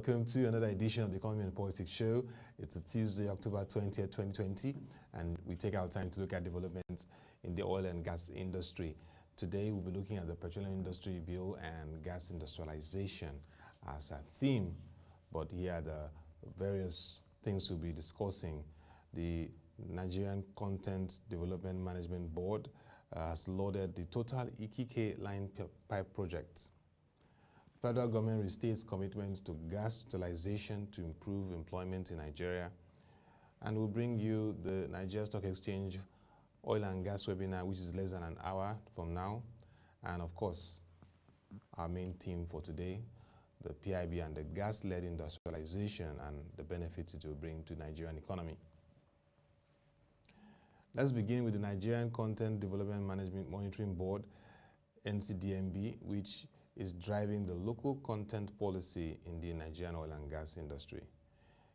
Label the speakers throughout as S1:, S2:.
S1: Welcome to another edition of the Economy and Politics Show. It's a Tuesday, October 20th, 2020, and we take our time to look at developments in the oil and gas industry. Today, we'll be looking at the petroleum industry bill and gas industrialization as a theme, but here are the various things we'll be discussing. The Nigerian Content Development Management Board has lauded the Total Ikike line pipe project. Federal government restates commitments to gas utilization to improve employment in Nigeria. And we'll bring you the Nigeria Stock Exchange Oil and Gas webinar, which is less than an hour from now. And of course, our main theme for today, the PIB and the gas-led industrialization and the benefits it will bring to Nigerian economy. Let's begin with the Nigerian Content Development Management Monitoring Board, NCDMB, which is driving the local content policy in the Nigerian oil and gas industry.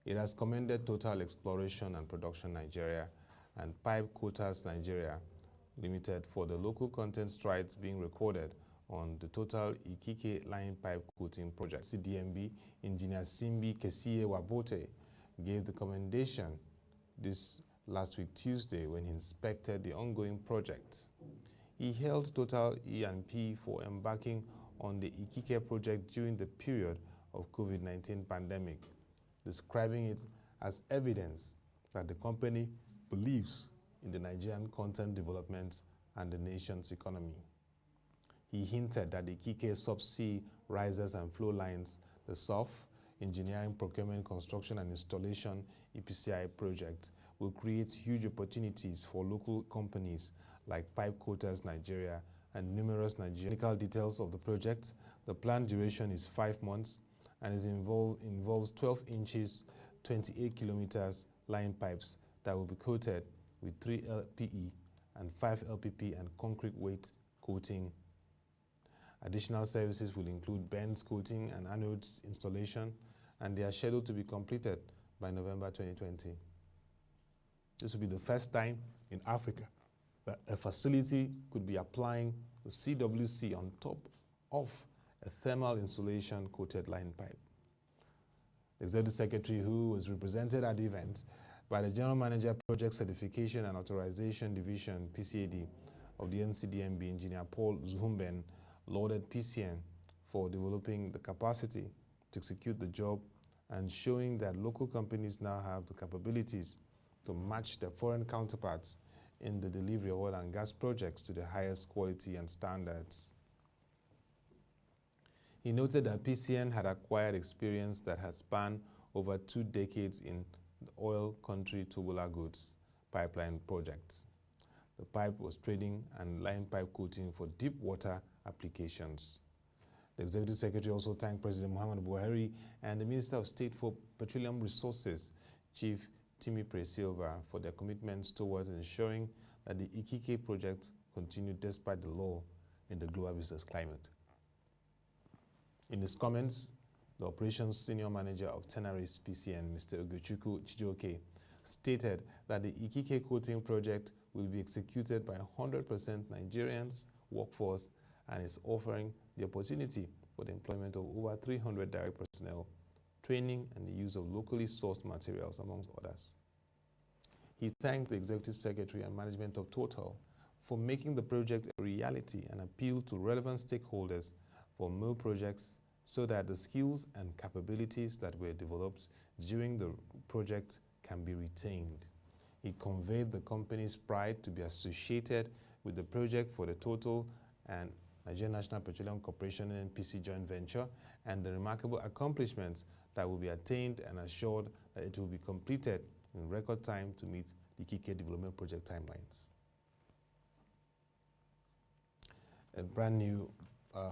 S1: It has commended Total Exploration and Production Nigeria and Pipe Quotas Nigeria Limited for the local content strides being recorded on the Total Ikike line pipe coating project. CDMB engineer Simbi Kesiye Wabote gave the commendation this last week Tuesday when he inspected the ongoing project. He hailed Total E&P for embarking on the Ikike project during the period of COVID-19 pandemic, describing it as evidence that the company believes in the Nigerian content development and the nation's economy. He hinted that the Ikike subsea risers and flow lines, the SOF, Engineering, Procurement, Construction and Installation EPCI project will create huge opportunities for local companies like Pipe Quotas Nigeria and numerous Nigerian. Technical details of the project. The planned duration is 5 months and involves 12 inches, 28 kilometers line pipes that will be coated with 3 LPE and 5 LPP and concrete weight coating. Additional services will include bends coating and anodes installation, and they are scheduled to be completed by November 2020. This will be the first time in Africa that a facility could be applying the CWC on top of a thermal insulation coated line pipe. The Executive Secretary, who was represented at the event by the General Manager Project Certification and Authorization Division, PCAD, of the NCDMB, Engineer Paul Zuhumben, lauded PCN for developing the capacity to execute the job and showing that local companies now have the capabilities to match their foreign counterparts in the delivery of oil and gas projects to the highest quality and standards. He noted that PCN had acquired experience that had spanned over 2 decades in the oil country tubular goods pipeline projects. The pipe was trading and line pipe coating for deep water applications. The Executive Secretary also thanked President Muhammadu Buhari and the Minister of State for Petroleum Resources, Chief Timi Pre-Silva, for their commitments towards ensuring that the Ikike project continued despite the lull in the global business climate. In his comments, the Operations Senior Manager of Tenaris PCN, Mr. Ugochukwu Chijioke, stated that the Ikike coating project will be executed by 100% Nigerians workforce and is offering the opportunity for the employment of over 300 direct personnel, training and the use of locally sourced materials, amongst others. He thanked the Executive Secretary and management of Total for making the project a reality and appealed to relevant stakeholders for more projects so that the skills and capabilities that were developed during the project can be retained. He conveyed the company's pride to be associated with the project for the Total and Nigerian National Petroleum Corporation NPC joint venture and the remarkable accomplishments that will be attained and assured that it will be completed in record time to meet the Ikike development project timelines. A brand new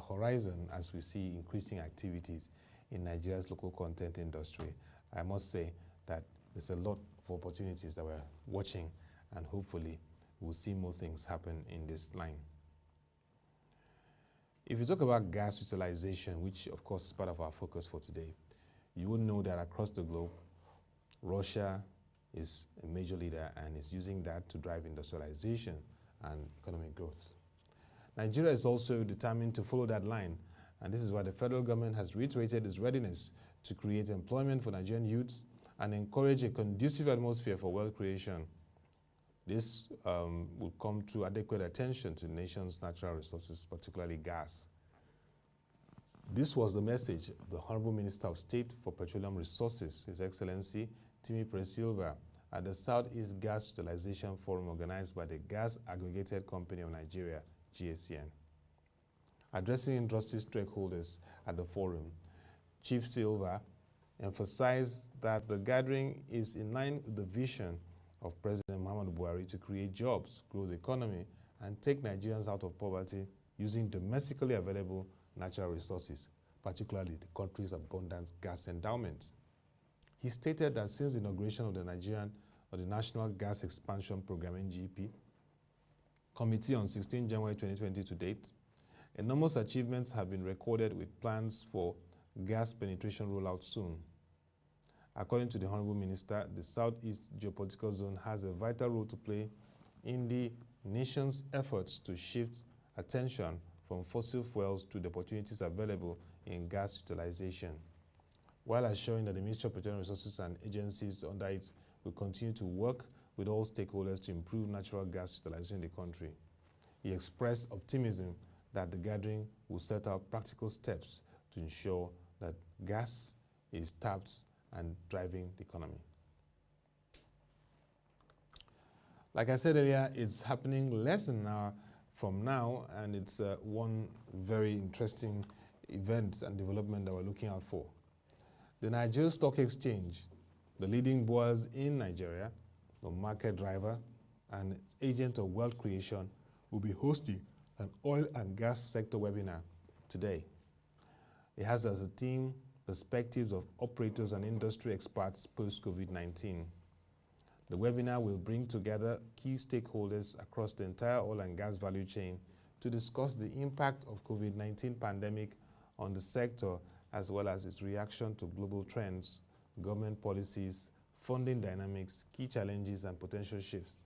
S1: horizon as we see increasing activities in Nigeria's local content industry. I must say that there's a lot of opportunities that we're watching, and hopefully we'll see more things happen in this line. If you talk about gas utilization, which of course is part of our focus for today, you will know that across the globe, Russia is a major leader and is using that to drive industrialization and economic growth. Nigeria is also determined to follow that line And this is why the federal government has reiterated its readiness to create employment for Nigerian youths and encourage a conducive atmosphere for wealth creation. This will come through adequate attention to the nation's natural resources, particularly gas. This was the message of the Honorable Minister of State for Petroleum Resources, His Excellency Timi Silva, at the Southeast Gas Utilization Forum organized by the Gas Aggregated Company of Nigeria, GACN. Addressing industry stakeholders at the forum, Chief Silva emphasized that the gathering is in line with the vision of President Muhammadu Buhari to create jobs, grow the economy, and take Nigerians out of poverty using domestically available natural resources, particularly the country's abundant gas endowment. He stated that since the inauguration of the National Gas Expansion Program (NGP) Committee on 16 January 2020 to date, enormous achievements have been recorded with plans for gas penetration rollout soon. According to the Honorable Minister, the Southeast Geopolitical Zone has a vital role to play in the nation's efforts to shift attention from fossil fuels to the opportunities available in gas utilization, while assuring that the Ministry of Petroleum Resources and agencies under it will continue to work with all stakeholders to improve natural gas utilization in the country. He expressed optimism that the gathering will set out practical steps to ensure that gas is tapped and driving the economy. Like I said earlier, it's happening less than an hour from now, and it's one very interesting event and development that we're looking out for. The Niger Stock Exchange, the leading bourse in Nigeria, the market driver and agent of wealth creation, will be hosting an oil and gas sector webinar today. It has as a theme perspectives of operators and industry experts post-COVID-19. The webinar will bring together key stakeholders across the entire oil and gas value chain to discuss the impact of COVID-19 pandemic on the sector, as well as its reaction to global trends, government policies, funding dynamics, key challenges, and potential shifts.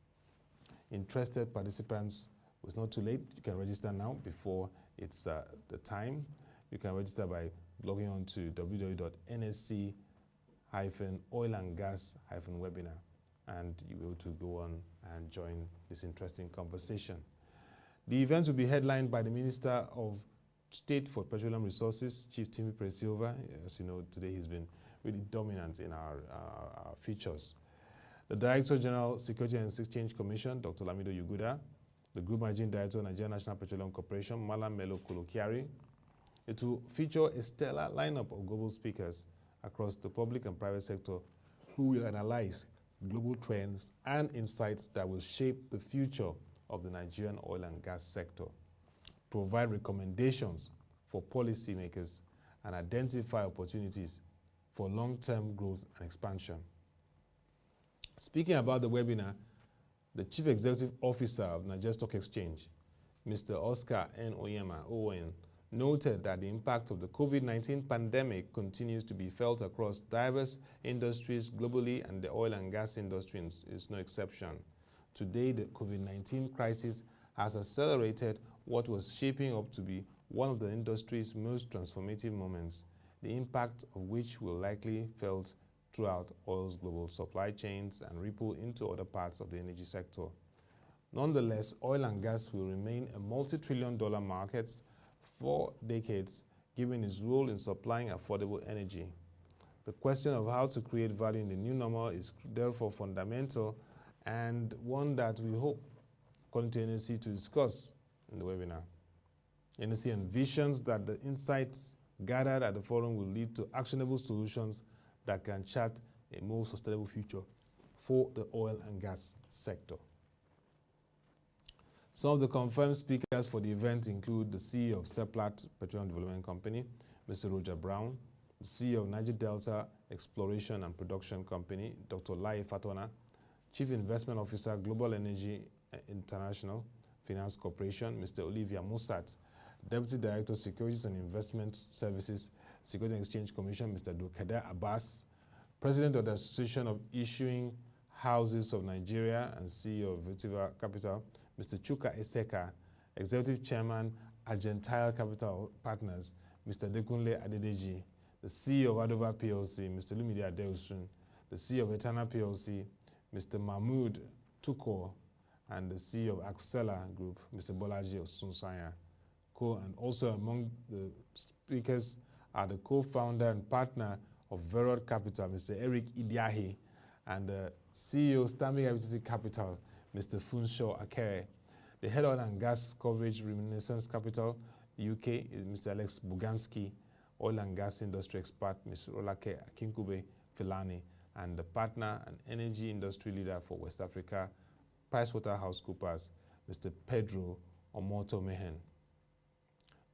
S1: Interested participants, it's not too late. You can register now before it's the time. You can register by logging on to www.nsc-oilandgas-webinar, and you'll be able to go on and join this interesting conversation. The event will be headlined by the Minister of State for Petroleum Resources, Chief Timi Silva. As you know, today he's been really dominant in our features. The Director General, Security and Exchange Commission, Dr. Lamido Yuguda, the Group Managing Director, Nigerian National Petroleum Corporation, Malam Melo Kolokiari. It will feature a stellar lineup of global speakers across the public and private sector who will analyze global trends and insights that will shape the future of the Nigerian oil and gas sector, provide recommendations for policymakers, and identify opportunities for long-term growth and expansion. Speaking about the webinar, the Chief Executive Officer of Niger Stock Exchange, Mr. Oscar N. Oyema, ON, noted that the impact of the COVID-19 pandemic continues to be felt across diverse industries globally, and the oil and gas industry is no exception. Today, the COVID-19 crisis has accelerated what was shaping up to be one of the industry's most transformative moments, the impact of which will likely felt throughout oil's global supply chains and ripple into other parts of the energy sector. Nonetheless, oil and gas will remain a multi-trillion-dollar market for decades, given its role in supplying affordable energy. The question of how to create value in the new normal is therefore fundamental, and one that we hope, according to NSC, to discuss in the webinar. NSC envisions that the insights gathered at the forum will lead to actionable solutions that can chart a more sustainable future for the oil and gas sector. Some of the confirmed speakers for the event include the CEO of Seplat Petroleum Development Company, Mr. Roger Brown, the CEO of Niger Delta Exploration and Production Company, Dr. Lai Fatona, Chief Investment Officer, Global Energy International Finance Corporation, Mr. Olivia Musat, Deputy Director, Securities and Investment Services, Security and Exchange Commission, Mr. Dulkader Abbas, President of the Association of Issuing Houses of Nigeria and CEO of WebTV Capital, Mr. Chuka Eseka, Executive Chairman, Argentile Capital Partners, Mr. Dekunle Adedeji, the CEO of Adova PLC, Mr. Lumide Adeosun, the CEO of Etana PLC, Mr. Mahmood Tukur, and the CEO of Axela Group, Mr. Bolaji Osunsanya. And also among the speakers are the co-founder and partner of Verod Capital, Mr. Eric Idiahi, and the CEO Stanbic IBTC Capital, Mr. Funsho Akere. The head oil and gas coverage Reminiscence Capital UK is Mr. Alex Buganski, oil and gas industry expert, Mr. Rolake Akinkube Filani, and the partner and energy industry leader for West Africa, PricewaterhouseCoopers, Mr. Pedro Omoto Mehen.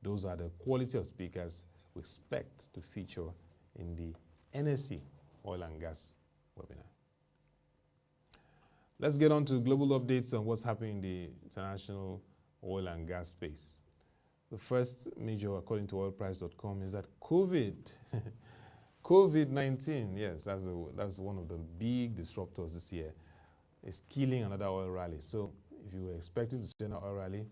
S1: Those are the quality of speakers we expect to feature in the NSE Oil and Gas webinar. Let's get on to global updates on what's happening in the international oil and gas space. The first major, according to oilprice.com, is that COVID-19, yes, that's one of the big disruptors this year, is killing another oil rally. So if you were expecting to see an oil rally,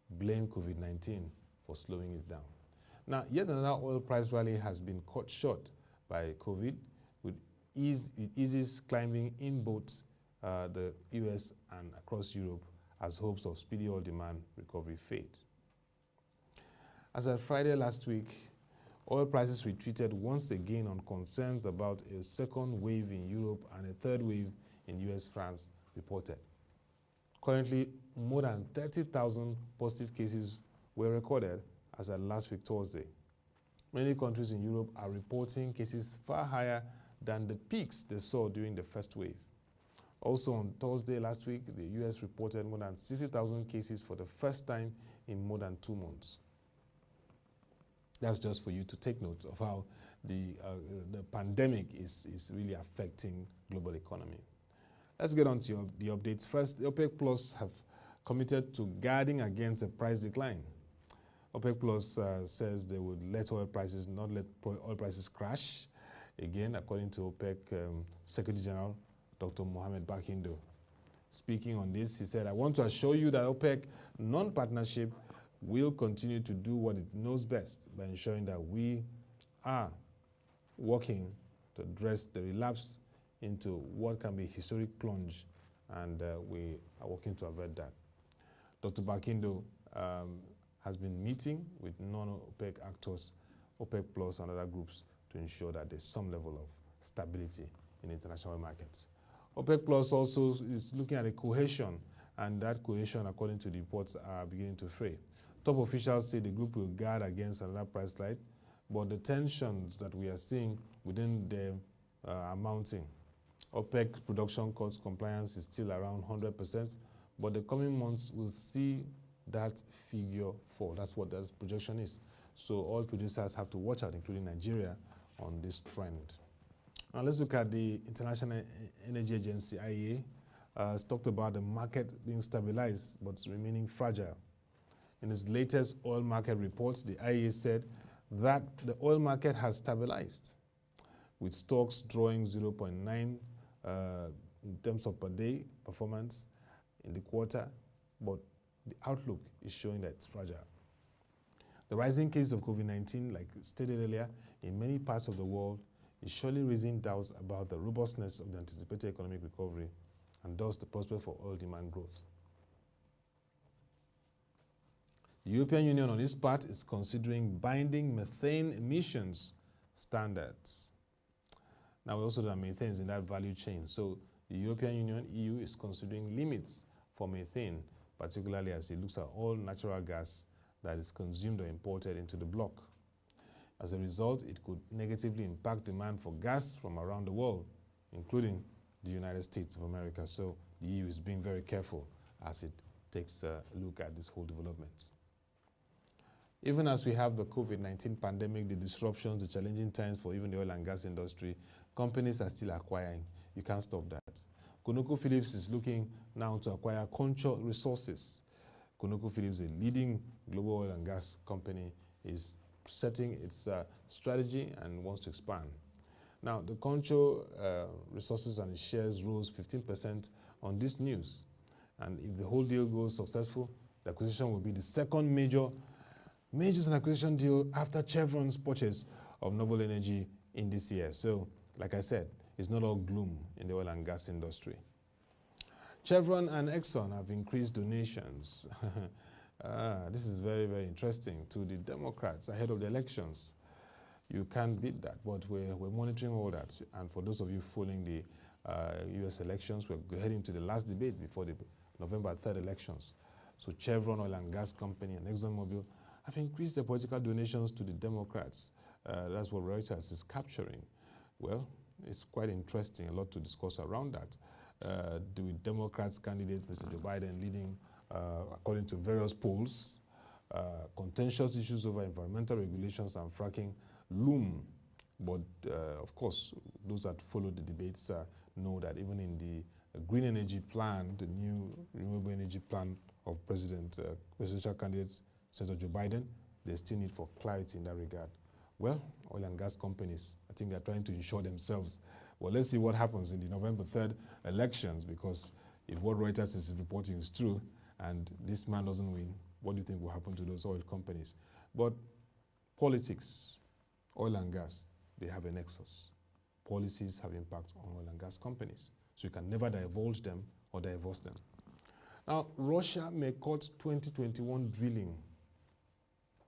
S1: blame COVID-19 for slowing it down. Now, yet another oil price rally has been cut short by COVID, with eases climbing in both the US and across Europe as hopes of speedy oil demand recovery fade. As of Friday last week, oil prices retreated once again on concerns about a second wave in Europe and a third wave in US, France reported. Currently, more than 30,000 positive cases were recorded as of last week, Thursday. Many countries in Europe are reporting cases far higher than the peaks they saw during the first wave. Also on Thursday last week, the US reported more than 60,000 cases for the first time in more than 2 months. That's just for you to take note of how the pandemic is really affecting global economy. Let's get on to the updates. First, the OPEC Plus have committed to guarding against a price decline. OPEC Plus says they would not let oil prices crash. Again, according to OPEC Secretary General Dr. Mohamed Bakindo. Speaking on this, he said, "I want to assure you that OPEC non-partnership will continue to do what it knows best by ensuring that we are working to address the relapse into what can be a historic plunge, and we are working to avert that." Dr. Bakindo has been meeting with non-OPEC actors, OPEC Plus and other groups, to ensure that there's some level of stability in the international markets. OPEC Plus also is looking at a cohesion, and that cohesion, according to the reports, are beginning to fray. Top officials say the group will guard against another price slide, but the tensions that we are seeing within them are mounting. OPEC production cuts compliance is still around 100%, but the coming months will see that figure fall. That's what that projection is. So all producers have to watch out, including Nigeria, on this trend. Now let's look at the International Energy Agency, IEA. It's talked about the market being stabilized but remaining fragile. In its latest oil market report, the IEA said that the oil market has stabilized, with stocks drawing 0.9 in terms of per day performance in the quarter, but the outlook is showing that it's fragile. The rising case of COVID-19, like stated earlier, in many parts of the world is surely raising doubts about the robustness of the anticipated economic recovery and thus the prospect for oil demand growth. The European Union, on its part, is considering binding methane emissions standards. Now, we also know that methane is in that value chain. So the European Union, EU, is considering limits for methane, particularly as it looks at all natural gas that is consumed or imported into the bloc. As a result, it could negatively impact demand for gas from around the world, including the United States of America. So the EU is being very careful as it takes a look at this whole development. Even as we have the COVID-19 pandemic, the disruptions, the challenging times for even the oil and gas industry, companies are still acquiring. You can't stop that. ConocoPhillips is looking now to acquire Concho Resources. ConocoPhillips, a leading global oil and gas company, is setting its strategy and wants to expand. Now, the Concho Resources and its shares rose 15% on this news. And if the whole deal goes successful, the acquisition will be the second major Mergers and acquisition deal after Chevron's purchase of Noble Energy in this year. So, like I said, it's not all gloom in the oil and gas industry. Chevron and Exxon have increased donations. This is very, very interesting to the Democrats ahead of the elections. You can't beat that, but we're monitoring all that. And for those of you following the US elections, we're heading to the last debate before the November 3rd elections. So Chevron Oil and Gas Company and ExxonMobil have increased their political donations to the Democrats. That's what Reuters is capturing. Well, it's quite interesting, a lot to discuss around that. The Democrats candidate, Mr. Joe Biden, leading, according to various polls, contentious issues over environmental regulations and fracking loom. But of course, those that followed the debates know that even in the green energy plan, the new renewable energy plan of presidential candidate Senator Joe Biden, there's still need for clarity in that regard. Well, oil and gas companies, I think they're trying to ensure themselves. Well, let's see what happens in the November 3rd elections, because if what Reuters is reporting is true and this man doesn't win, what do you think will happen to those oil companies? But politics, oil and gas, they have a nexus. Policies have impact on oil and gas companies. So you can never divulge them or divorce them. Now, Russia may cut 2021 drilling.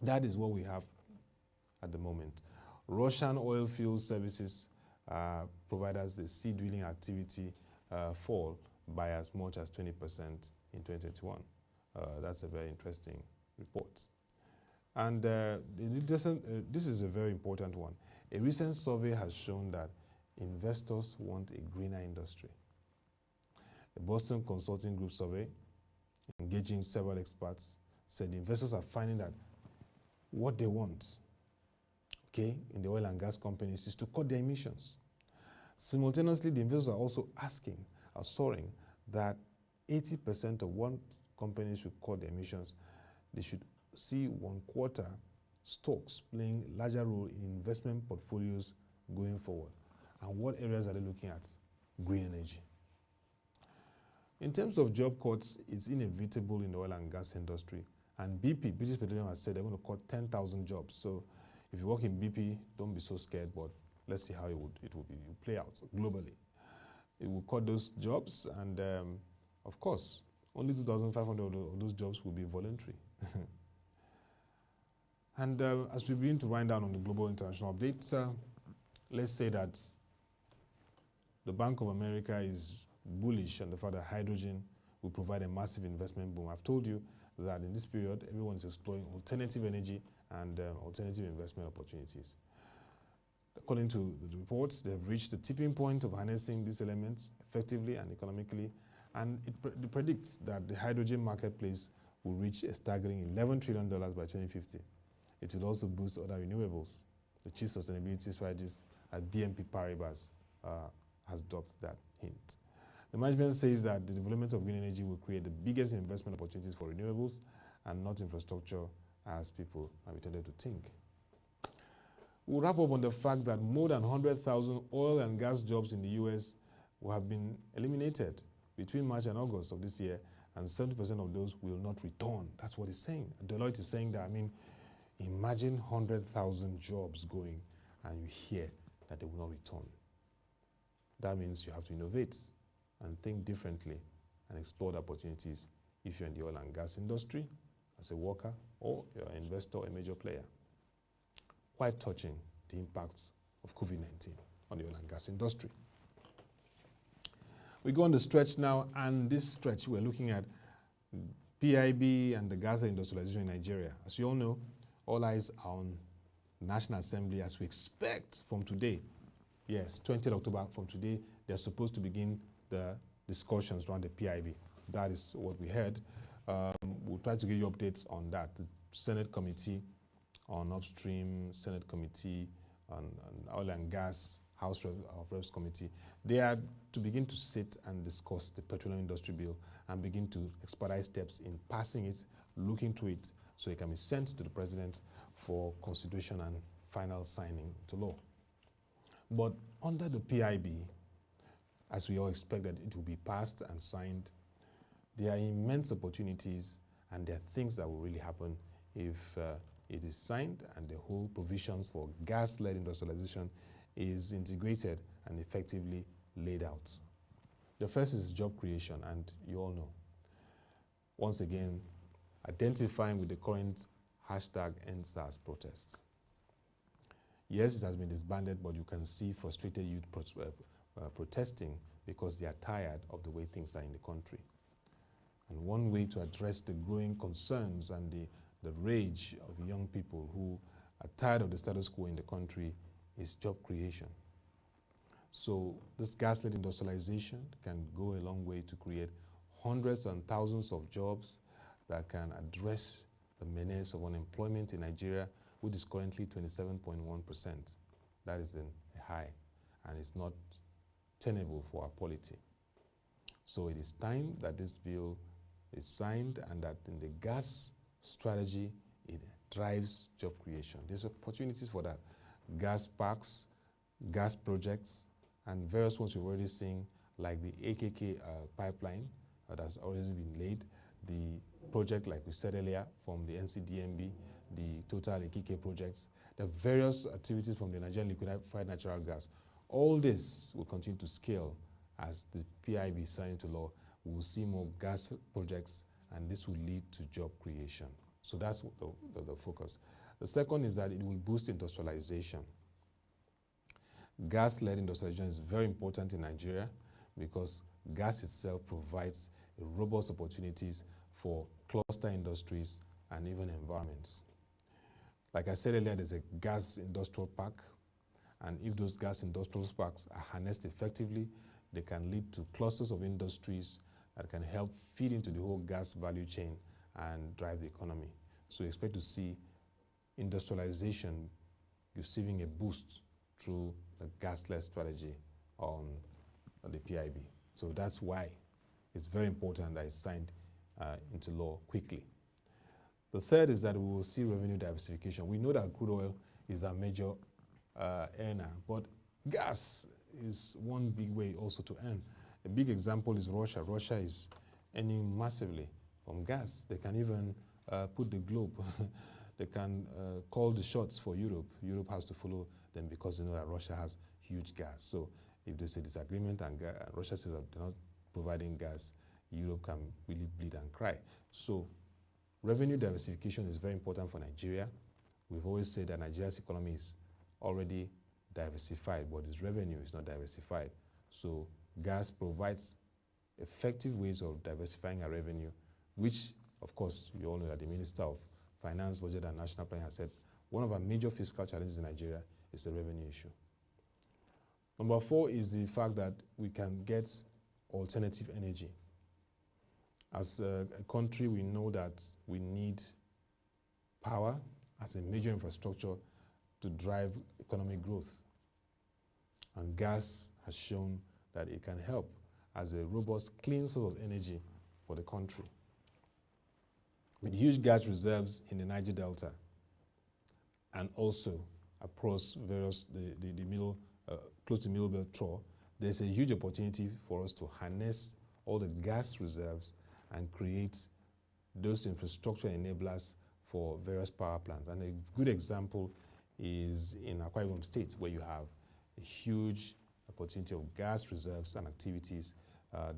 S1: That is what we have at the moment. Russian oil field services providers, the sea drilling activity fall by as much as 20% in 2021. That's a very interesting report. And this is a very important one. A recent survey has shown that investors want a greener industry. A Boston Consulting Group survey, engaging several experts, said investors are finding that what they want, okay, in the oil and gas companies is to cut their emissions. Simultaneously, the investors are also soaring that 80% of what companies should cut their emissions, they should see 1/4 stocks playing a larger role in investment portfolios going forward. And what areas are they looking at? Green energy. In terms of job cuts, it's inevitable in the oil and gas industry. And BP, British Petroleum, has said they're going to cut 10,000 jobs. So if you work in BP, don't be so scared, but let's see how it will play out globally. It will cut those jobs, and of course, only 2,500 of those jobs will be voluntary. And as we begin to wind down on the global international updates, let's say that the Bank of America is bullish on the fact that hydrogen will provide a massive investment boom. I've told you that in this period, everyone is exploring alternative energy and alternative investment opportunities. According to the reports, they've reached the tipping point of harnessing these elements effectively and economically, and it predicts that the hydrogen marketplace will reach a staggering $11 trillion by 2050. It will also boost other renewables. The chief sustainability strategist at BNP Paribas has dropped that hint. The management says that the development of green energy will create the biggest investment opportunities for renewables and not infrastructure, as people have tended to think. We'll wrap up on the fact that more than 100,000 oil and gas jobs in the US will have been eliminated between March and August of this year, and 70% of those will not return. That's what it's saying. Deloitte is saying that. I mean, imagine 100,000 jobs going, and you hear that they will not return. That means you have to innovate and think differently and explore the opportunities if you're in the oil and gas industry as a worker, or you're an investor or a major player. Quite touching, the impacts of COVID-19 on the oil and gas industry. We go on the stretch now, and this stretch we're looking at PIB and the gas industrialization in Nigeria. As you all know, all eyes are on National Assembly as we expect from today. Yes, 20th October, from today, they're supposed to begin the discussions around the PIB. That is what we heard. We'll try to give you updates on that. The Senate Committee on Upstream, Senate Committee on Oil and Gas, House of Reps Committee, they are to begin to sit and discuss the petroleum industry bill and begin to expedite steps in passing it, looking through it, so it can be sent to the president for consideration and final signing to law. But under the PIB, as we all expect that it will be passed and signed, there are immense opportunities, and there are things that will really happen if it is signed and the whole provisions for gas-led industrialization is integrated and effectively laid out. The first is job creation, and you all know. Once again, identifying with the current hashtag #EndSARS protest. Yes, it has been disbanded, but you can see frustrated youth protesting because they are tired of the way things are in the country. And one way to address the growing concerns and the rage of young people who are tired of the status quo in the country is job creation. So this gas-led industrialization can go a long way to create hundreds and thousands of jobs that can address the menace of unemployment in Nigeria, which is currently 27.1%. That is a high, and it's not tenable for our polity. So it is time that this bill is signed and that in the gas strategy, it drives job creation. There's opportunities for that. Gas parks, gas projects, and various ones we've already seen, like the AKK pipeline that has already been laid, the project, like we said earlier, from the NCDMB, the Total AKK projects, the various activities from the Nigerian liquefied natural gas. All this will continue to scale as the PIB is signed into law. We will see more gas projects, and this will lead to job creation. So that's the focus. The second is that it will boost industrialization. Gas-led industrialization is very important in Nigeria because gas itself provides robust opportunities for cluster industries and even environments. Like I said earlier, there's a gas industrial park, and if those gas industrial parks are harnessed effectively, they can lead to clusters of industries that can help feed into the whole gas value chain and drive the economy. So expect to see industrialization receiving a boost through the gas-led strategy on the PIB. So that's why it's very important that it's signed into law quickly. The third is that we will see revenue diversification. We know that crude oil is a major earner, but gas is one big way also to earn. A big example is Russia. Russia is earning massively from gas. They can even put the globe. They can call the shots for Europe. Europe has to follow them because they know that Russia has huge gas. So if there's a disagreement and Russia says that they're not providing gas, Europe can really bleed and cry. So revenue diversification is very important for Nigeria. We've always said that Nigeria's economy is already diversified, but its revenue is not diversified. So gas provides effective ways of diversifying our revenue, which, of course, you all know that the Minister of Finance, Budget and National Planning has said one of our major fiscal challenges in Nigeria is the revenue issue. Number 4 is the fact that we can get alternative energy. As a country, we know that we need power as a major infrastructure to drive economic growth. And gas has shown that it can help as a robust, clean source of energy for the country. With huge gas reserves in the Niger Delta and also across various, the middle, close to Middle Belt Trough, there's a huge opportunity for us to harness all the gas reserves and create those infrastructure enablers for various power plants. And a good example is in Akwa Ibom State, where you have a huge opportunity of gas reserves and activities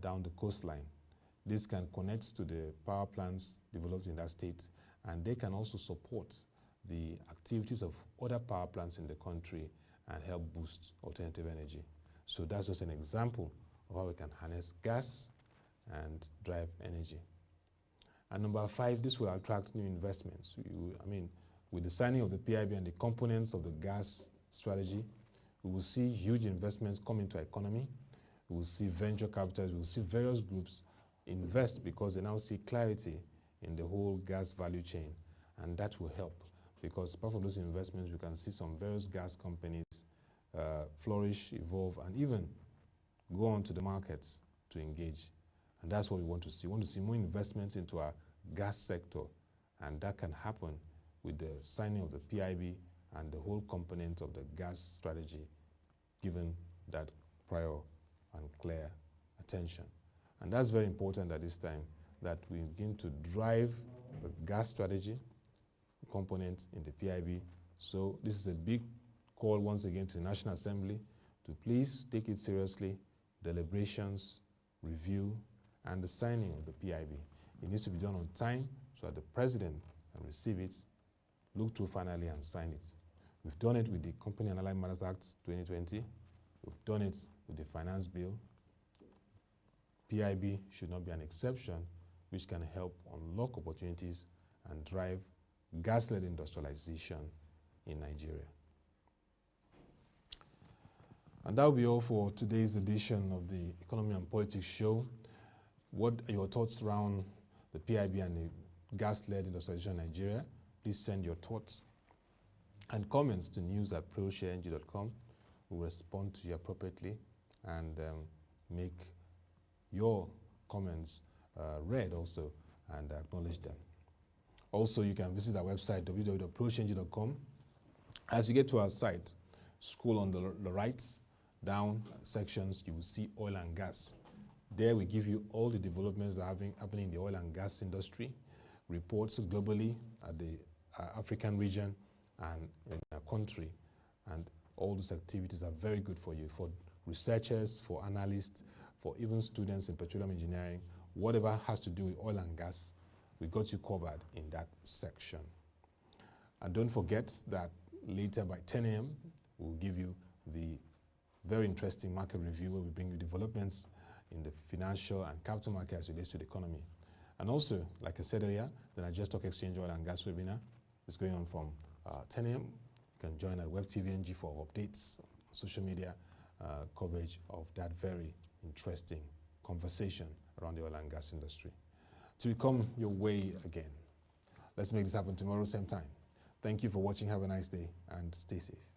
S1: down the coastline. This can connect to the power plants developed in that state, and they can also support the activities of other power plants in the country and help boost alternative energy. So that's just an example of how we can harness gas and drive energy. And number 5, this will attract new investments. With the signing of the PIB and the components of the gas strategy, we will see huge investments come into our economy. We will see venture capitals, we will see various groups invest because they now see clarity in the whole gas value chain. And that will help because apart from those investments, we can see some various gas companies flourish, evolve, and even go on to the markets to engage. And that's what we want to see. We want to see more investments into our gas sector, and that can happen with the signing of the PIB and the whole component of the gas strategy, given that prior and clear attention. And that's very important at this time, that we begin to drive the gas strategy, component in the PIB. So this is a big call once again to the National Assembly to please take it seriously, deliberations, review, and the signing of the PIB. It needs to be done on time so that the President can receive it, look through finally, and sign it. We've done it with the Company and Allied Matters Act 2020. We've done it with the Finance Bill. PIB should not be an exception, which can help unlock opportunities and drive gas-led industrialization in Nigeria. And that will be all for today's edition of the Economy and Politics Show. What are your thoughts around the PIB and the gas-led industrialization in Nigeria? Please send your thoughts and comments to news@proshareng.com. We'll respond to you appropriately and make your comments read also and acknowledge them. Also, you can visit our website, www.proshareng.com. As you get to our site, scroll on the right, down sections, you will see oil and gas. There we give you all the developments that are happening in the oil and gas industry, reports globally at the African region and in our country. And all those activities are very good for you, for researchers, for analysts, for even students in petroleum engineering. Whatever has to do with oil and gas, we got you covered in that section. And don't forget that later by 10 a.m., we'll give you the very interesting market review where we bring you developments in the financial and capital market as it relates to the economy. And also, like I said earlier, the Niger Stock Exchange Oil and Gas webinar is going on from 10 a.m. You can join at WebTV NG for updates, social media coverage of that very interesting conversation around the oil and gas industry. To come your way again. Let's make this happen tomorrow, same time. Thank you for watching. Have a nice day and stay safe.